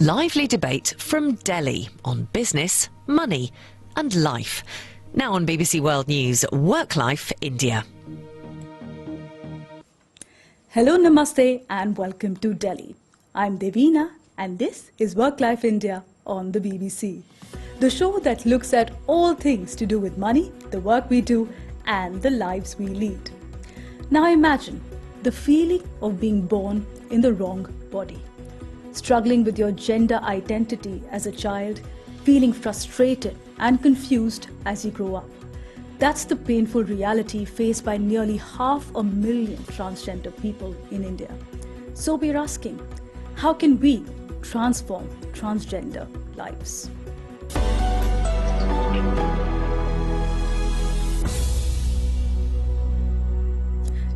Lively debate from Delhi on business, money and life. Now on BBC World News, Worklife, India. Hello, namaste and welcome to Delhi. I'm Devina and this is Worklife India on the BBC. The show that looks at all things to do with money, the work we do and the lives we lead. Now imagine the feeling of being born in the wrong body. Struggling with your gender identity as a child, feeling frustrated and confused as you grow up. That's the painful reality faced by nearly 500,000 transgender people in India. So we're asking, how can we transform transgender lives?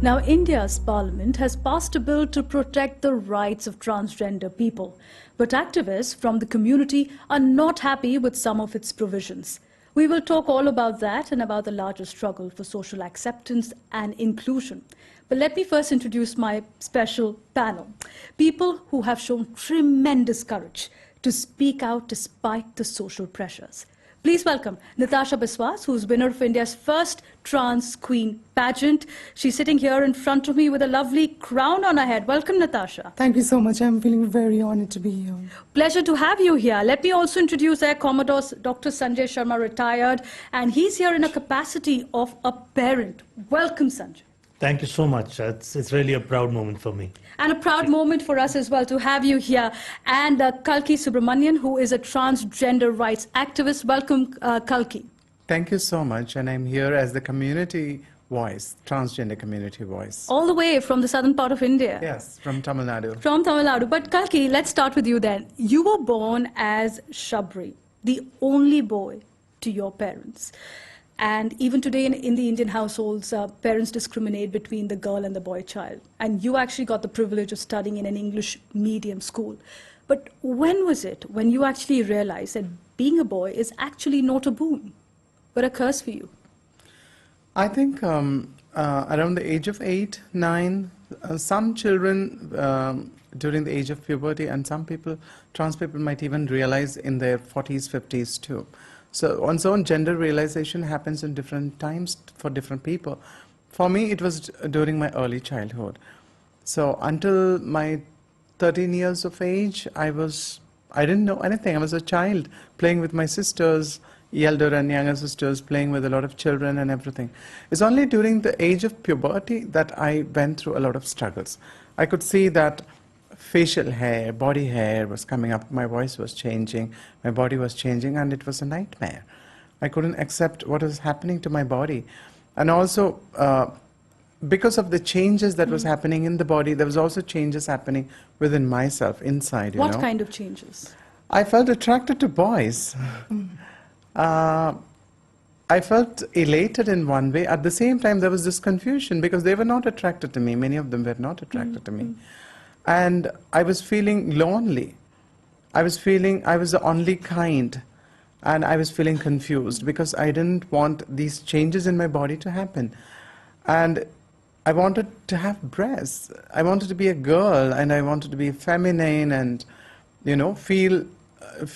Now, India's parliament has passed a bill to protect the rights of transgender people, but activists from the community are not happy with some of its provisions. We will talk all about that and about the larger struggle for social acceptance and inclusion. But let me first introduce my special panel, people who have shown tremendous courage to speak out despite the social pressures. Please welcome Natasha Biswas, who's winner of India's first Trans Queen pageant. She's sitting here in front of me with a lovely crown on her head. Welcome, Natasha. Thank you so much. I'm feeling very honored to be here. Pleasure to have you here. Let me also introduce Air Commodore Dr. Sanjay Sharma, retired, and he's here in a capacity of a parent. Welcome, Sanjay. Thank you so much. It's really a proud moment for me. And a proud moment for us as well to have you here. And Kalki Subramanian, who is a transgender rights activist. Welcome, Kalki. Thank you so much. And I'm here as the community voice, transgender community voice. All the way from the southern part of India. Yes, from Tamil Nadu. From Tamil Nadu. But Kalki, let's start with you then. You were born as Shabri, the only boy to your parents. And even today in the Indian households, parents discriminate between the girl and the boy child. And you actually got the privilege of studying in an English medium school. But when was it when you actually realized that being a boy is actually not a boon, but a curse for you? I think around the age of 8, 9, some children during the age of puberty, and some people, trans people might even realize in their 40s, 50s too. So one's own gender realization happens in different times for different people. For me, it was during my early childhood. So until my 13 years of age, I didn't know anything. I was a child playing with my sisters, elder and younger sisters, playing with a lot of children and everything. It's only during the age of puberty that I went through a lot of struggles. I could see that facial hair, body hair was coming up, my voice was changing, my body was changing, and it was a nightmare. I couldn't accept what was happening to my body. And also, because of the changes that was happening in the body, there was also changes happening within myself, inside, you know. What kind of changes? I felt attracted to boys. I felt elated in one way. At the same time, there was this confusion because they were not attracted to me. Many of them were not attracted to me. And I was feeling lonely. I was feeling I was the only kind. And I was feeling confused because I didn't want these changes in my body to happen. And I wanted to have breasts. I wanted to be a girl, and I wanted to be feminine and, you know, feel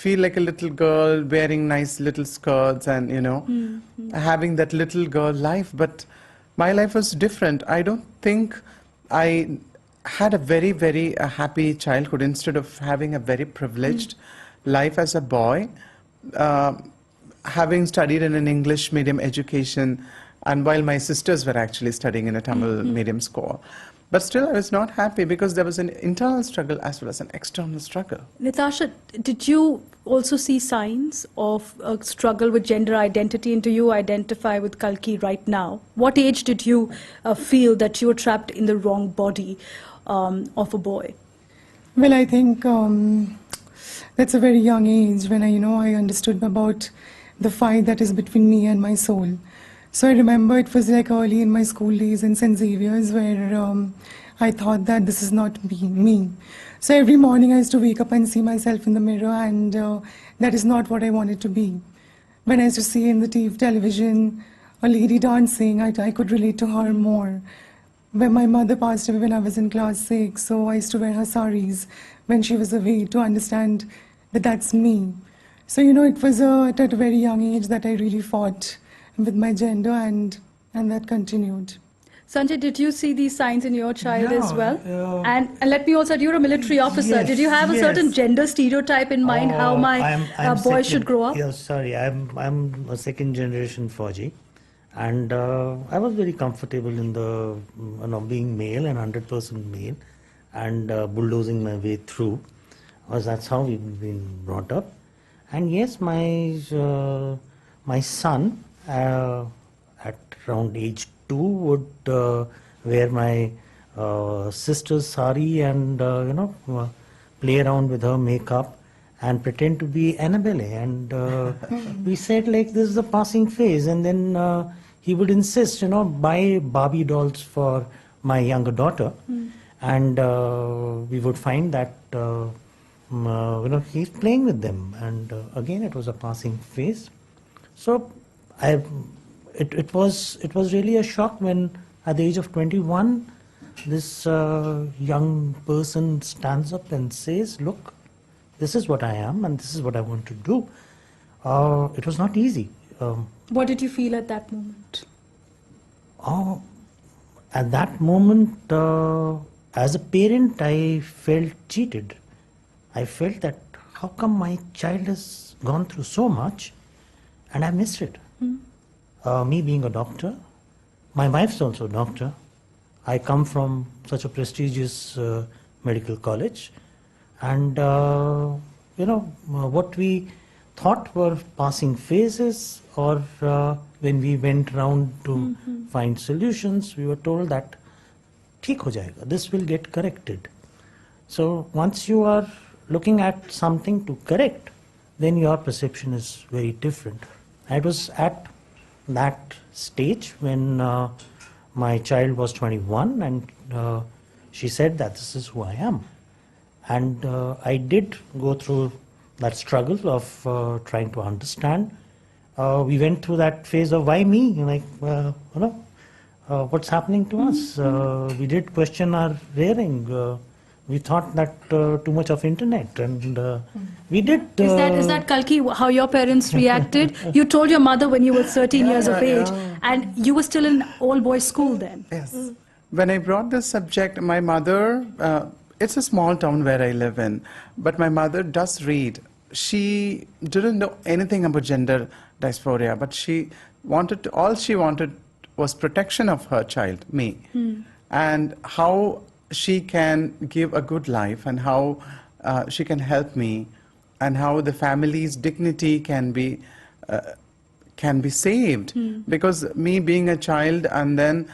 like a little girl wearing nice little skirts and, you know, having that little girl life. But my life was different. I don't think I had a very, very happy childhood. Instead of having a very privileged life as a boy, having studied in an English medium education, and while my sisters were actually studying in a Tamil medium school. But still I was not happy because there was an internal struggle as well as an external struggle. Natasha, did you also see signs of a struggle with gender identity? And do you identify with Kalki right now? What age did you feel that you were trapped in the wrong body of a boy? Well, I think that's a very young age when I understood about the fight that is between me and my soul. So I remember it was like early in my school days in St. Xavier's where I thought that this is not me. So every morning I used to wake up and see myself in the mirror, and that is not what I wanted to be. When I used to see in the television a lady dancing, I could relate to her more. when my mother passed away when I was in class 6, so I used to wear her saris when she was away to understand that that's me. So, it was at a very young age that I really fought with my gender, and that continued. Sanjay, did you see these signs in your child as Yeah, well? And let me also add, you're a military officer. Yes, Did you have a certain yes. gender stereotype in mind, how my I'm boys second, should grow up? Yeah, sorry, I'm a second generation Fauji, and I was very comfortable in the being male and 100% male, and bulldozing my way through, because that's how we've been brought up. And yes, my son at around age 2 would wear my sister's sari and play around with her makeup and pretend to be Annabelle. And we said like this is a passing phase, and then he would insist, buy Barbie dolls for my younger daughter, and we would find that he's playing with them, and again it was a passing phase. So it was really a shock when at the age of 21 this young person stands up and says, look, this is what I am and this is what I want to do. It was not easy. What did you feel at that moment? At that moment, as a parent, I felt cheated. I felt that how come my child has gone through so much and I missed it. Me being a doctor, my wife's also a doctor. I come from such a prestigious medical college, and what we thought were passing phases, or when we went round to find solutions, we were told that ठीक हो जाएगा, this will get corrected. So once you are looking at something to correct, then your perception is very different. I was at that stage when my child was 21, and she said that this is who I am. And I did go through that struggle of trying to understand. We went through that phase of why me, like, what's happening to us? We did question our rearing. We thought that too much of internet, and we did. Is that Kalki, how your parents reacted? You told your mother when you were 13 years of age, and you were still in all-boys school then. Yes. When I brought this subject, my mother, it's a small town where I live in, but my mother does read. She didn't know anything about gender dysphoria, but all she wanted was protection of her child, me, and how she can give a good life, and how she can help me, and how the family's dignity can be saved. Because me being a child, and then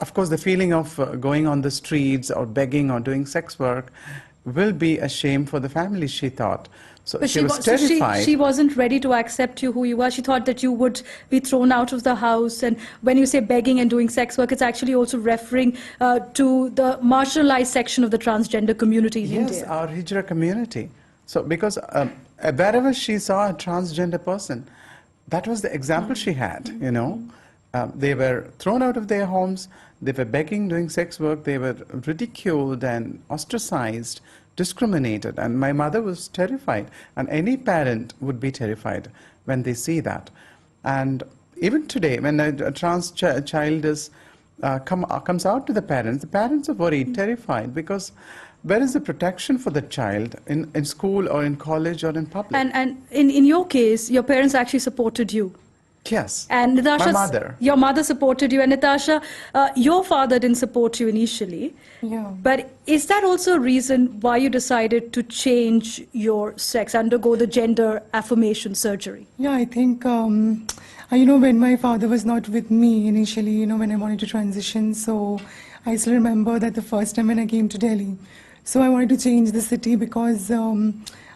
of course the feeling of going on the streets or begging or doing sex work will be a shame for the family, she thought. So But she was terrified. she wasn't ready to accept you who you are. She thought that you would be thrown out of the house. And when you say begging and doing sex work, it's actually also referring to the marginalized section of the transgender community in India. Yes, our Hijra community. So because wherever she saw a transgender person, that was the example she had, They were thrown out of their homes, they were begging, doing sex work, they were ridiculed and ostracized, discriminated, and my mother was terrified, and any parent would be terrified when they see that. And even today, when a trans child comes out to the parents are worried, terrified, because where is the protection for the child in school or in college or in public? And in your case, your parents actually supported you. Yes, And Natasha, my mother. Your mother supported you, and Natasha, your father didn't support you initially. Yeah. But is that also a reason why you decided to change your sex, undergo the gender affirmation surgery? Yeah, I think, when my father was not with me initially, when I wanted to transition, so I still remember that the first time when I came to Delhi, so I wanted to change the city because I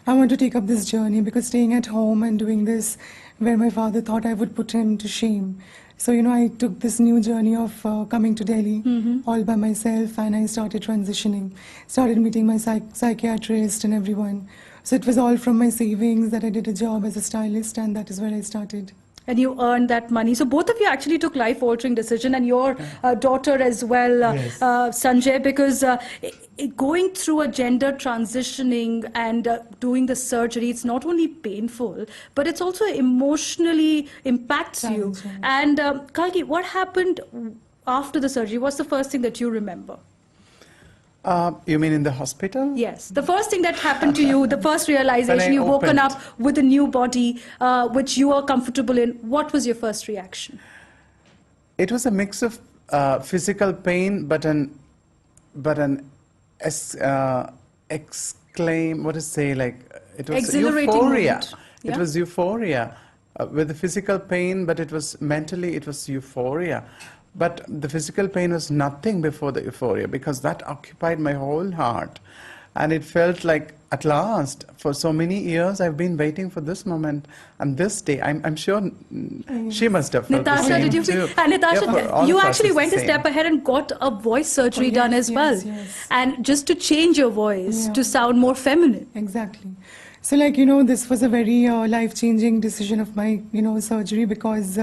wanted to take up this journey, because staying at home and doing this where my father thought I would put him to shame. So, I took this new journey of coming to Delhi all by myself, and I started transitioning, started meeting my psychiatrist and everyone. So it was all from my savings that I did a job as a stylist, and that is where I started. And you earned that money. So both of you actually took life-altering decision, and your daughter as well, Yes. Sanjay, because going through a gender transitioning and doing the surgery, it's not only painful, but it's also emotionally impacts you. Challenging. And Kalki, what happened after the surgery? What's the first thing that you remember? You mean in the hospital? Yes, the first thing that happened to you, the first realization, you've woken opened. up with a new body, which you are comfortable in. What was your first reaction? It was a mix of physical pain, but an exclaim, what to say, like it was Exhilarating euphoria. moment. Yeah? It was euphoria with the physical pain, but it was mentally, it was euphoria. But the physical pain was nothing before the euphoria, because that occupied my whole heart. And it felt like, at last, for so many years, I've been waiting for this moment and this day. I'm sure she must have felt the Natasha, same did you too. feel? And Natasha, Yeah, for all you of us actually it's the went a same. step ahead and got a voice surgery done yes, as well. yes. And just to change your voice Yeah. to sound more feminine. Exactly. So, like, this was a very life-changing decision of my, surgery, because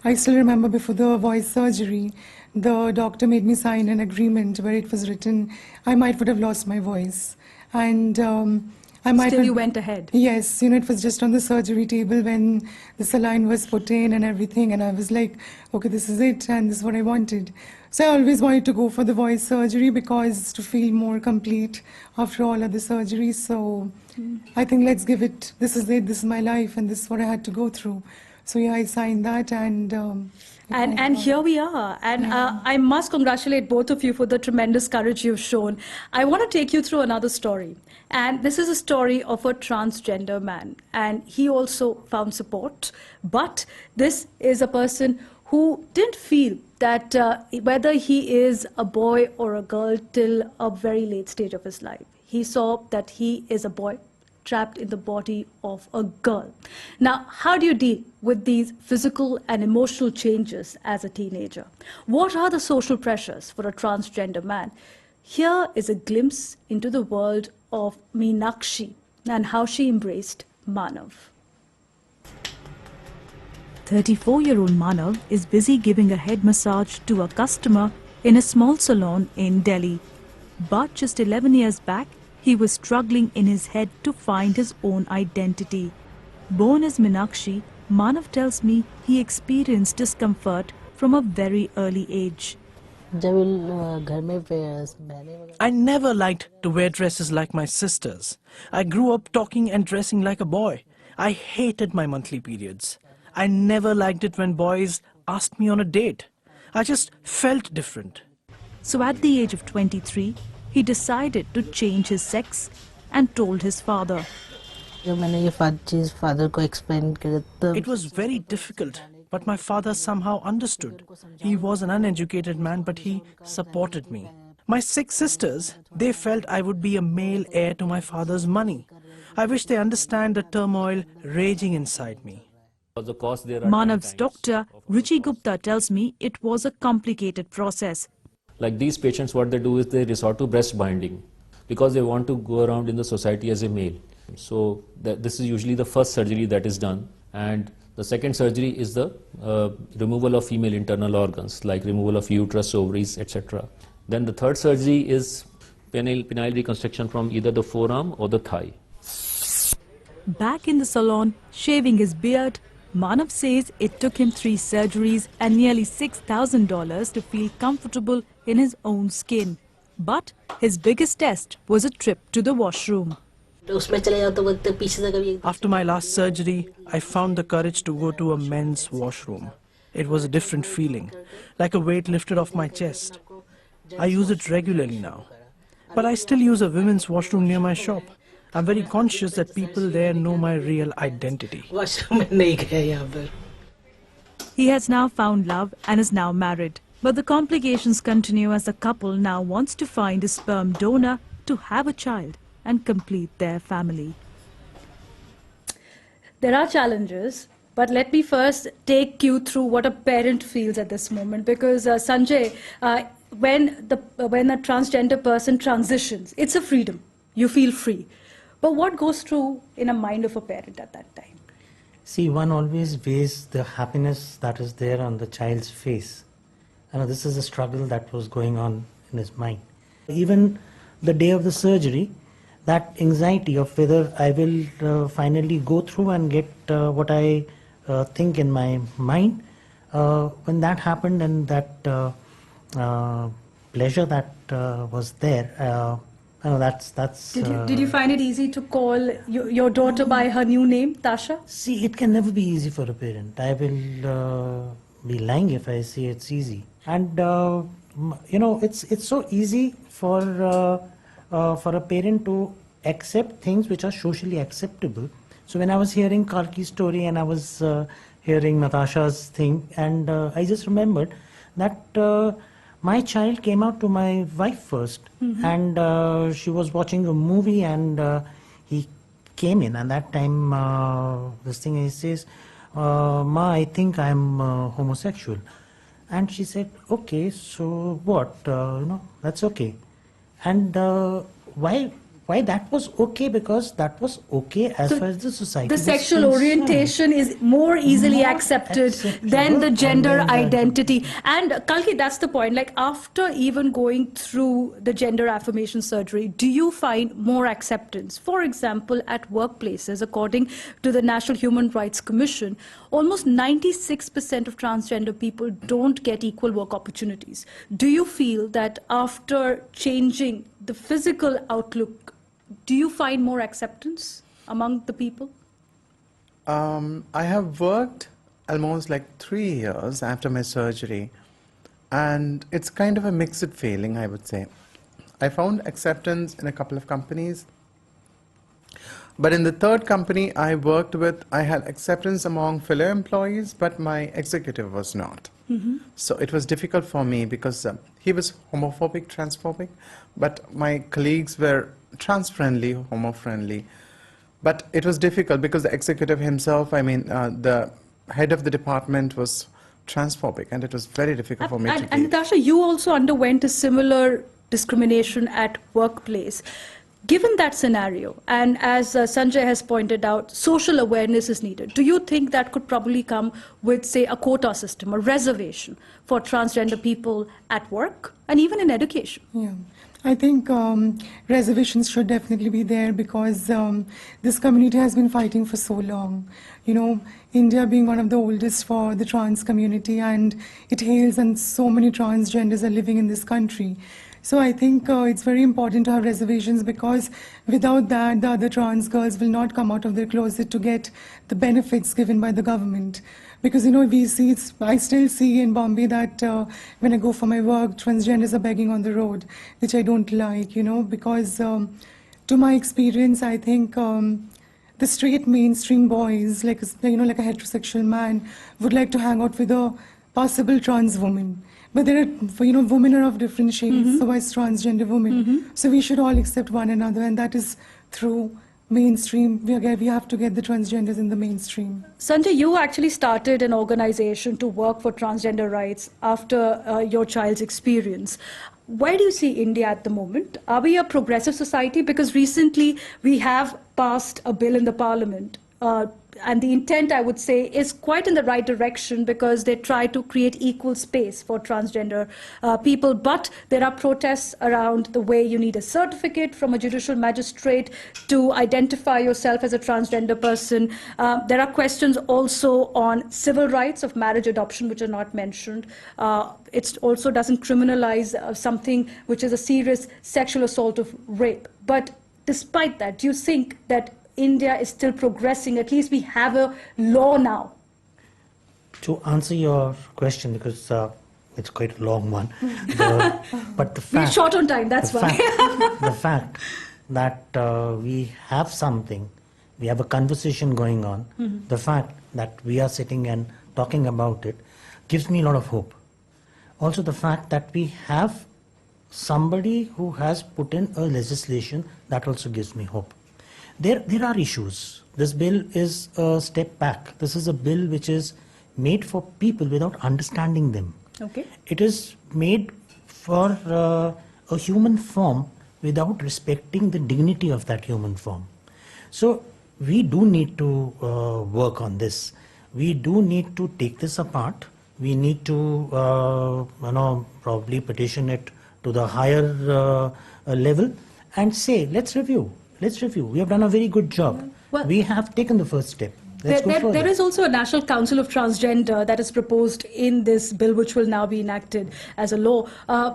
I still remember before the voice surgery, the doctor made me sign an agreement where it was written I would have lost my voice. And I might Still, have, you went ahead. Yes, it was just on the surgery table when the saline was put in and everything, and I was like, okay, this is it, and this is what I wanted. So I always wanted to go for the voice surgery, because to feel more complete after all other surgeries. So I think let's give it, this is it, this is my life, and this is what I had to go through. So yeah, I signed that, and And here we are. And I must congratulate both of you for the tremendous courage you've shown. I want to take you through another story. And this is a story of a transgender man. And he also found support. But this is a person who didn't feel that whether he is a boy or a girl till a very late stage of his life. He saw that he is a boy trapped in the body of a girl. Now, how do you deal with these physical and emotional changes as a teenager? What are the social pressures for a transgender man? Here is a glimpse into the world of Meenakshi and how she embraced Manav. 34-year-old Manav is busy giving a head massage to a customer in a small salon in Delhi. But just 11 years back, he was struggling in his head to find his own identity. Born as Meenakshi, Manav tells me he experienced discomfort from a very early age. I never liked to wear dresses like my sisters. I grew up talking and dressing like a boy. I hated my monthly periods. I never liked it when boys asked me on a date. I just felt different. So at the age of 23, he decided to change his sex and told his father. It was very difficult, but my father somehow understood. He was an uneducated man, but he supported me. My 6 sisters, they felt I would be a male heir to my father's money. I wish they understand the turmoil raging inside me. Manav's doctor, Ruchi Gupta, tells me it was a complicated process. Like these patients, what they do is they resort to breast binding because they want to go around in the society as a male. So this is usually the first surgery that is done, and the second surgery is the removal of female internal organs like removal of uterus, ovaries, etc. Then the third surgery is penile reconstruction from either the forearm or the thigh. Back in the salon, shaving his beard, Manav says it took him 3 surgeries and nearly $6,000 to feel comfortable in his own skin. But his biggest test was a trip to the washroom. After my last surgery, I found the courage to go to a men's washroom. It was a different feeling, like a weight lifted off my chest. I use it regularly now. But I still use a women's washroom near my shop. I'm very conscious that people there know my real identity. He has now found love and is now married. But the complications continue as the couple now wants to find a sperm donor to have a child and complete their family. There are challenges, but let me first take you through what a parent feels at this moment. Because Sanjay, when a transgender person transitions, it's a freedom. You feel free. But what goes through in a mind of a parent at that time? See, one always weighs the happiness that is there on the child's face. This is a struggle that was going on in his mind. Even the day of the surgery, that anxiety of whether I will finally go through and get what I think in my mind, when that happened, and that pleasure that was there, that's. Did you find it easy to call your daughter by her new name, Tasha? See, it can never be easy for a parent. I will be lying if I say it's easy. And it's so easy for a parent to accept things which are socially acceptable. So when I was hearing Kalki's story and I was hearing Natasha's thing, and I just remembered that my child came out to my wife first, and she was watching a movie, and he came in, and that time this thing he says, "Ma, I think I'm homosexual." And she said, "Okay, so what? That's okay." And why that was okay? Because that was okay as far as the society The was sexual concerned. orientation is more easily More accepted acceptable, than the gender and then identity. And Kalki, that's the point. Like, after even going through the gender affirmation surgery, do you find more acceptance? For example, at workplaces, according to the National Human Rights Commission, almost 96% of transgender people don't get equal work opportunities. Do you feel that after changing the physical outlook, do you find more acceptance among the people? I have worked almost like 3 years after my surgery, and it's kind of a mixed feeling, I would say. I found acceptance in a couple of companies, but in the third company I worked with, I had acceptance among fellow employees, but my executive was not. So it was difficult for me because he was homophobic, transphobic, but my colleagues were trans-friendly, homo-friendly. But it was difficult because the executive himself, the head of the department was transphobic, and it was very difficult for me to And deal. Natasha, you also underwent a similar discrimination at workplace. Given that scenario, and as Sanjay has pointed out, social awareness is needed. Do you think that could probably come with, say, a quota system, a reservation for transgender people at work and even in education? Yeah, I think reservations should definitely be there because this community has been fighting for so long. India being one of the oldest for the trans community, and it hails, and so many transgenders are living in this country. So I think it's very important to have reservations, because without that, the other trans girls will not come out of their closet to get the benefits given by the government. Because, I still see in Bombay that when I go for my work, transgenders are begging on the road, which I don't like, because to my experience, I think the straight mainstream boys, like a heterosexual man, would like to hang out with a possible trans woman. But there are, women are of different shades, so is transgender women. So we should all accept one another, and that is through mainstream. We have to get the transgenders in the mainstream. Sanjay, you actually started an organization to work for transgender rights after your child's experience. Where do you see India at the moment? Are we a progressive society? Because recently we have passed a bill in the parliament. And the intent, I would say, is quite in the right direction, because they try to create equal space for transgender people. But there are protests around the way you need a certificate from a judicial magistrate to identify yourself as a transgender person. There are questions also on civil rights of marriage adoption, which are not mentioned. It also doesn't criminalize something which is a serious sexual assault of rape. But despite that, do you think that India is still progressing? At least we have a law now. To answer your question, because it's quite a long one, but the fact... We're short on time, that's why. The fact that we have something, we have a conversation going on, the fact that we are sitting and talking about it gives me a lot of hope. Also the fact that we have somebody who has put in a legislation, that also gives me hope. There are issues. This bill is a step back. This is a bill which is made for people without understanding them. Okay. It is made for a human form without respecting the dignity of that human form. So we do need to work on this. We do need to take this apart. We need to, probably petition it to the higher level and say, let's review. Let's review. We have done a very good job. Well, we have taken the first step. Let's go further. There is also a National Council of Transgender that is proposed in this bill, which will now be enacted as a law,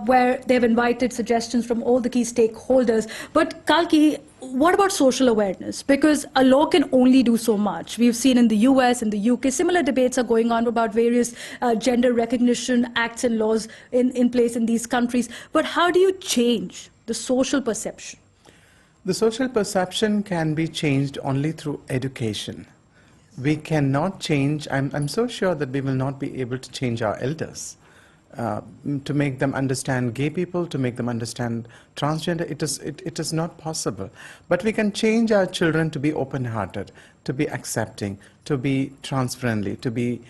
where they've invited suggestions from all the key stakeholders. But Kalki, what about social awareness? Because a law can only do so much. We've seen in the US, in the UK, similar debates are going on about various gender recognition acts and laws in place in these countries. But how do you change the social perception? The social perception can be changed only through education. We cannot change, I'm so sure that we will not be able to change our elders. To make them understand gay people, to make them understand transgender, it is not possible. But we can change our children to be open-hearted, to be accepting, to be trans-friendly, to be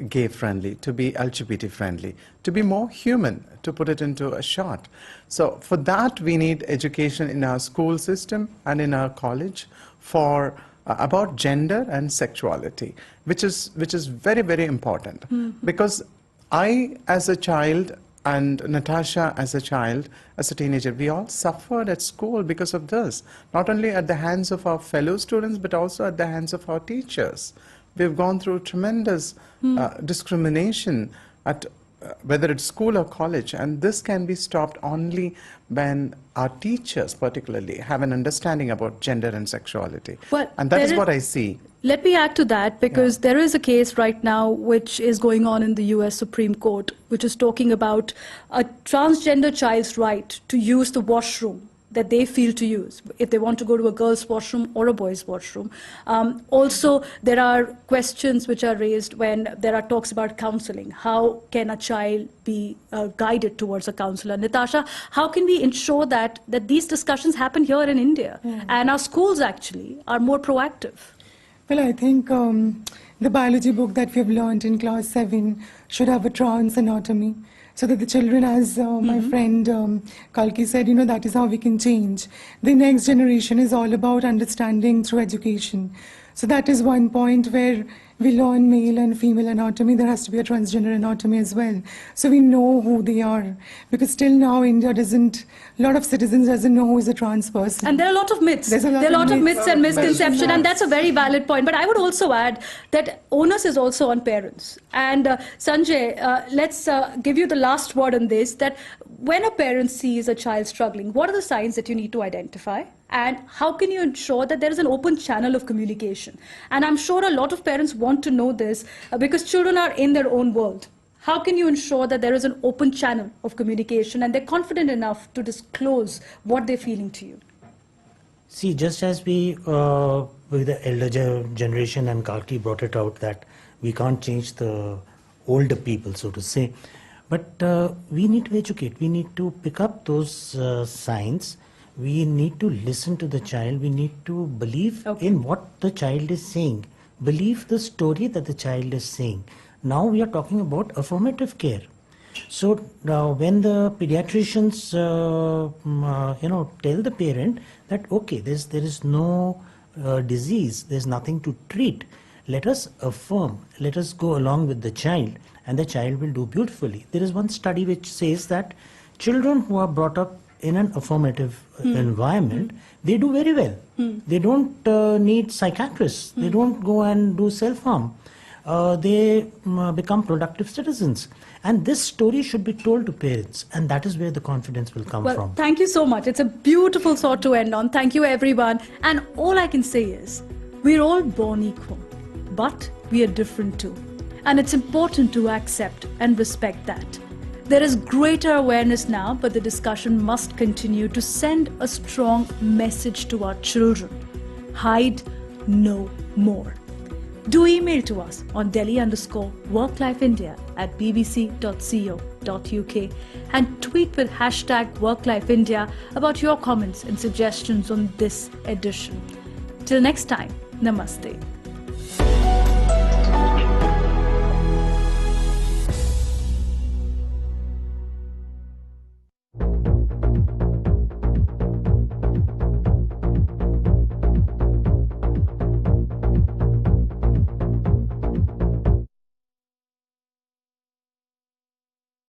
gay-friendly, to be LGBT-friendly, to be more human, to put it into a short. So for that, we need education in our school system and in our college for about gender and sexuality, which is very, very important. Mm-hmm. Because I, as a child, and Natasha, as a child, as a teenager, we all suffered at school because of this. Not only at the hands of our fellow students, but also at the hands of our teachers. We've gone through tremendous discrimination at whether it's school or college, and this can be stopped only when our teachers particularly have an understanding about gender and sexuality. Well, and that is what I see. Let me add to that, because there is a case right now which is going on in the US Supreme Court, which is talking about a transgender child's right to use the washroom that they feel to use, if they want to go to a girl's washroom or a boy's washroom. Also, there are questions which are raised when there are talks about counseling. How can a child be guided towards a counselor? Natasha, how can we ensure that these discussions happen here in India and our schools actually are more proactive? Well, I think the biology book that we have learned in class 7 should have a trans anatomy, so that the children, as my friend Kalki said, that is how we can change. The next generation is all about understanding through education. So that is one point where we learn male and female anatomy. There has to be a transgender anatomy as well. So we know who they are. Because still now India doesn't, a lot of citizens doesn't know who is a trans person. And there are a lot of myths. There are a lot of myths and misconceptions, and that's a very valid point. But I would also add that onus is also on parents. And Sanjay, let's give you the last word on this, that when a parent sees a child struggling, what are the signs that you need to identify? And how can you ensure that there is an open channel of communication? And I'm sure a lot of parents want to know this because children are in their own world. How can you ensure that there is an open channel of communication and they're confident enough to disclose what they're feeling to you? See, just as we, with the elder generation, and Kalki brought it out, that we can't change the older people, so to say. But we need to educate. We need to pick up those signs. We need to listen to the child. We need to believe in what the child is saying. Believe the story that the child is saying. Now we are talking about affirmative care. So now when the pediatricians, tell the parent that, okay, there is no disease, there's nothing to treat. Let us affirm, let us go along with the child, and the child will do beautifully. There is one study which says that children who are brought up in an affirmative environment, they do very well. They don't need psychiatrists. They don't go and do self-harm. They become productive citizens. And this story should be told to parents, and that is where the confidence will come from. Thank you so much. It's a beautiful thought to end on. Thank you, everyone. And all I can say is, we're all born equal, but we are different too. And it's important to accept and respect that. There is greater awareness now, but the discussion must continue to send a strong message to our children. Hide no more. Do email to us on delhi_worklifeindia@bbc.co.uk and tweet with #WorkLifeIndia about your comments and suggestions on this edition. Till next time, Namaste.